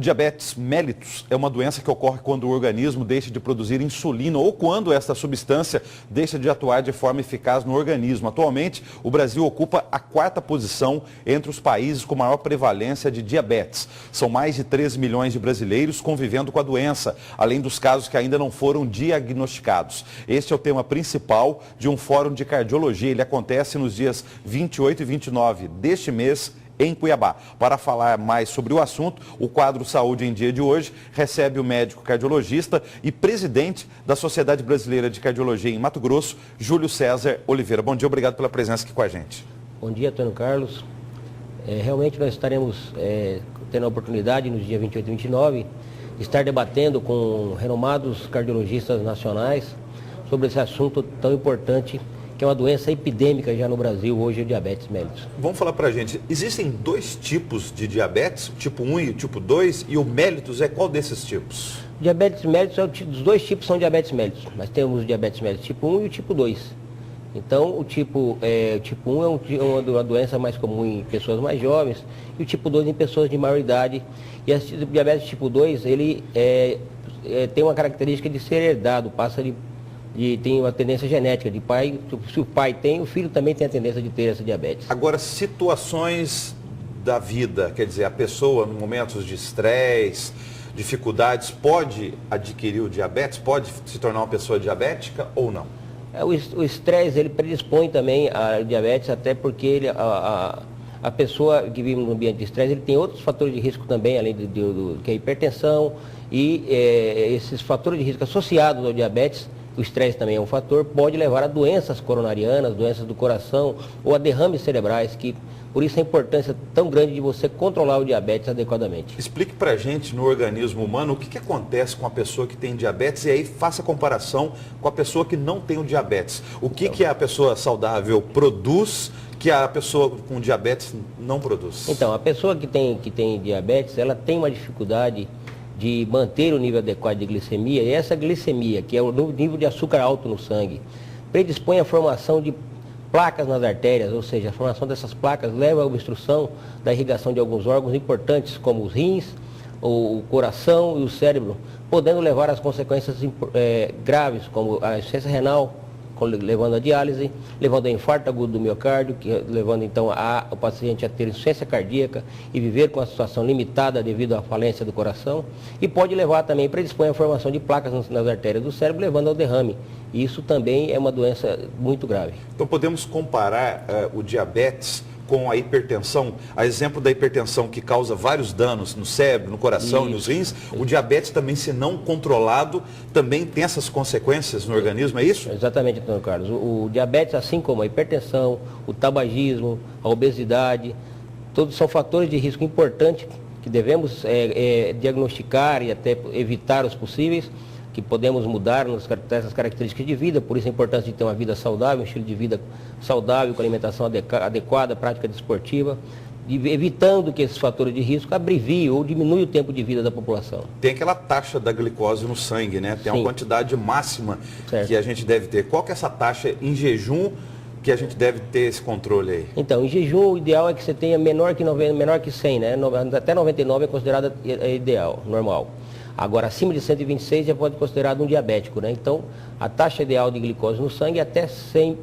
diabetes mellitus é uma doença que ocorre quando o organismo deixa de produzir insulina ou quando essa substância deixa de atuar de forma eficaz no organismo. Atualmente, o Brasil ocupa a 4ª posição entre os países com maior prevalência de diabetes. São mais de 13 milhões de brasileiros convivendo com a doença, além dos casos que ainda não foram diagnosticados. Este é o tema principal de um fórum de cardiologia. Ele acontece nos dias 28 e 29 deste mês, em Cuiabá. Para falar mais sobre o assunto, o quadro Saúde em Dia de hoje recebe o médico cardiologista e presidente da Sociedade Brasileira de Cardiologia em Mato Grosso, Júlio César Oliveira. Bom dia, obrigado pela presença aqui com a gente. Bom dia, Antônio Carlos. Realmente nós estaremos tendo a oportunidade nos dias 28 e 29 de estar debatendo com renomados cardiologistas nacionais sobre esse assunto tão importante, que é uma doença epidêmica já no Brasil, hoje, o diabetes mellitus. Vamos falar pra gente, existem 2 tipos de diabetes, o tipo 1 e o tipo 2, e o mellitus é qual desses tipos? O diabetes mellitus, os 2 tipos são diabetes mellitus. Nós temos o diabetes mellitus tipo 1 e o tipo 2. Então, o tipo 1 é uma doença mais comum em pessoas mais jovens, e o tipo 2 em pessoas de maior idade. E o diabetes tipo 2, ele tem uma característica de ser herdado, e tem uma tendência genética de pai. Se o pai tem, o filho também tem a tendência de ter essa diabetes. Agora, situações da vida, quer dizer, a pessoa, em momentos de estresse, dificuldades, pode adquirir o diabetes? Pode se tornar uma pessoa diabética ou não? O estresse, ele predispõe também a diabetes, até porque a pessoa que vive no ambiente de estresse, ele tem outros fatores de risco também, além que é a hipertensão, e esses fatores de risco associados ao diabetes. O estresse também é um fator, pode levar a doenças coronarianas, doenças do coração ou a derrames cerebrais, que por isso a importância tão grande de você controlar o diabetes adequadamente. Explique pra gente no organismo humano o que acontece com a pessoa que tem diabetes e aí faça a comparação com a pessoa que não tem o diabetes. O que a pessoa saudável produz que a pessoa com diabetes não produz? Então, a pessoa que tem diabetes, ela tem uma dificuldade de manter o nível adequado de glicemia, e essa glicemia, que é o nível de açúcar alto no sangue, predispõe à formação de placas nas artérias, ou seja, a formação dessas placas leva à obstrução da irrigação de alguns órgãos importantes, como os rins, o coração e o cérebro, podendo levar às consequências graves, como a insuficiência renal, levando a diálise, levando a infarto agudo do miocárdio, levando então o paciente a ter insuficiência cardíaca e viver com a situação limitada devido à falência do coração, e pode levar também, predispõe à formação de placas nas artérias do cérebro, levando ao derrame. E isso também é uma doença muito grave. Então podemos comparar o diabetes com a hipertensão, a exemplo da hipertensão que causa vários danos no cérebro, no coração e nos rins, o diabetes também, se não controlado, também tem essas consequências no organismo, é isso? Exatamente, Antônio Carlos. O diabetes, assim como a hipertensão, o tabagismo, a obesidade, todos são fatores de risco importantes que devemos diagnosticar e até evitar os possíveis, que podemos mudar essas características de vida, por isso a importância de ter uma vida saudável, um estilo de vida saudável, com alimentação adequada, prática desportiva, evitando que esses fatores de risco abreviem ou diminuam o tempo de vida da população. Tem aquela taxa da glicose no sangue, né? Tem uma quantidade máxima que a gente deve ter. Qual que é essa taxa em jejum que a gente deve ter esse controle aí? Então, em jejum, o ideal é que você tenha menor que 100, né? Até 99 é considerado ideal, normal. Agora, acima de 126 já pode ser considerado um diabético, né? Então, a taxa ideal de glicose no sangue é até 100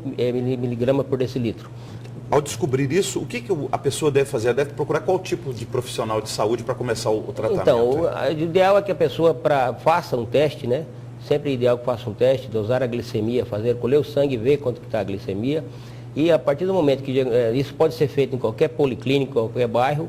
miligramas por decilitro. Ao descobrir isso, o que a pessoa deve fazer? Ela deve procurar qual tipo de profissional de saúde para começar o tratamento? Então, o ideal é que a pessoa faça um teste, né? Sempre é ideal que faça um teste, dosar a glicemia, colher o sangue e ver quanto que está a glicemia. E a partir do momento que isso pode ser feito em qualquer policlínico, qualquer bairro,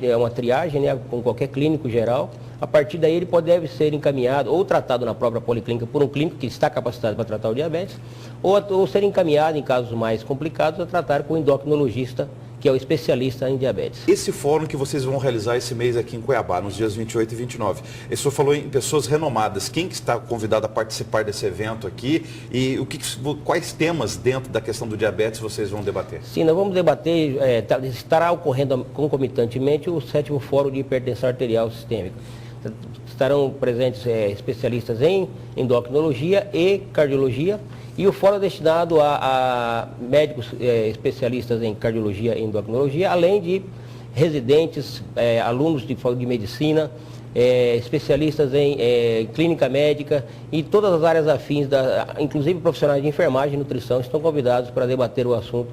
é uma triagem, né, com qualquer clínico geral. A partir daí ele deve ser encaminhado ou tratado na própria policlínica por um clínico que está capacitado para tratar o diabetes, ou ser encaminhado em casos mais complicados a tratar com o endocrinologista, que é o especialista em diabetes. Esse fórum que vocês vão realizar esse mês aqui em Cuiabá, nos dias 28 e 29, o senhor falou em pessoas renomadas. Quem que está convidado a participar desse evento aqui e quais temas dentro da questão do diabetes vocês vão debater? Sim, nós vamos debater, estará ocorrendo concomitantemente o 7º Fórum de Hipertensão Arterial Sistêmica. Estarão presentes especialistas em endocrinologia e cardiologia, e o fórum é destinado a médicos especialistas em cardiologia e endocrinologia, além de residentes, alunos de medicina, especialistas em clínica médica e todas as áreas afins, inclusive profissionais de enfermagem e nutrição, estão convidados para debater o assunto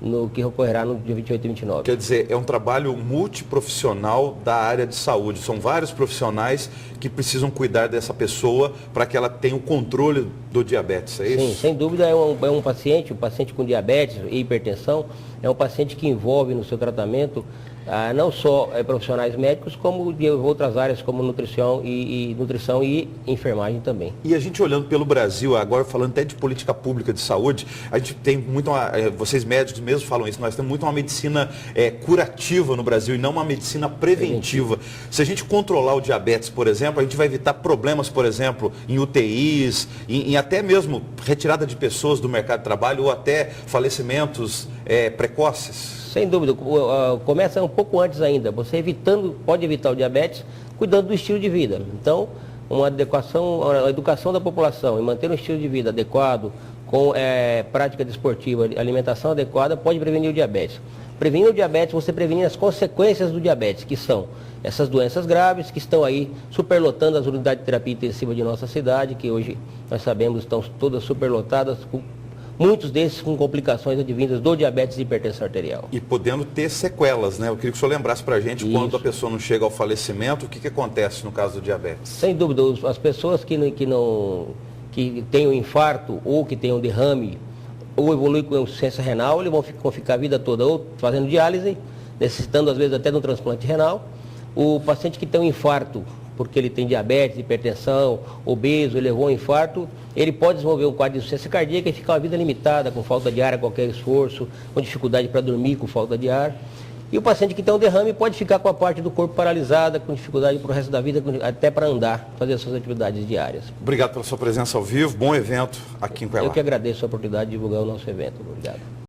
no que ocorrerá no dia 28 e 29. Quer dizer, é um trabalho multiprofissional da área de saúde. São vários profissionais que precisam cuidar dessa pessoa para que ela tenha o controle do diabetes, é isso? Sim, sem dúvida é um paciente com diabetes e hipertensão, é um paciente que envolve no seu tratamento não só profissionais médicos, como de outras áreas como nutrição e enfermagem também. E a gente olhando pelo Brasil, agora falando até de política pública de saúde, a gente tem muito, vocês médicos mesmo falam isso, nós temos muito uma medicina curativa no Brasil e não uma medicina preventiva. Se a gente controlar o diabetes, por exemplo, a gente vai evitar problemas, por exemplo, em UTIs, em até mesmo retirada de pessoas do mercado de trabalho ou até falecimentos precoces. Sem dúvida, começa um pouco antes ainda, você pode evitar o diabetes cuidando do estilo de vida. Então, uma educação da população e manter um estilo de vida adequado, com prática desportiva, alimentação adequada, pode prevenir o diabetes. Prevenir o diabetes, você previne as consequências do diabetes, que são essas doenças graves que estão aí superlotando as unidades de terapia intensiva de nossa cidade, que hoje nós sabemos estão todas superlotadas, muitos desses com complicações advindas do diabetes e hipertensão arterial. E podendo ter sequelas, né? Eu queria que o senhor lembrasse para a gente, quando a pessoa não chega ao falecimento, o que acontece no caso do diabetes? Sem dúvida, as pessoas que têm um infarto ou que têm um derrame ou evoluem com insuficiência renal, eles vão ficar a vida toda ou fazendo diálise, necessitando às vezes até de um transplante renal. O paciente que tem um infarto, porque ele tem diabetes, hipertensão, obeso, ele levou um infarto, ele pode desenvolver um quadro de insuficiência cardíaca e ficar uma vida limitada, com falta de ar a qualquer esforço, com dificuldade para dormir, com falta de ar. E o paciente que tem um derrame pode ficar com a parte do corpo paralisada, com dificuldade para o resto da vida, até para andar, fazer as suas atividades diárias. Obrigado pela sua presença ao vivo, bom evento aqui em Coelá. Eu que agradeço a oportunidade de divulgar o nosso evento. Obrigado.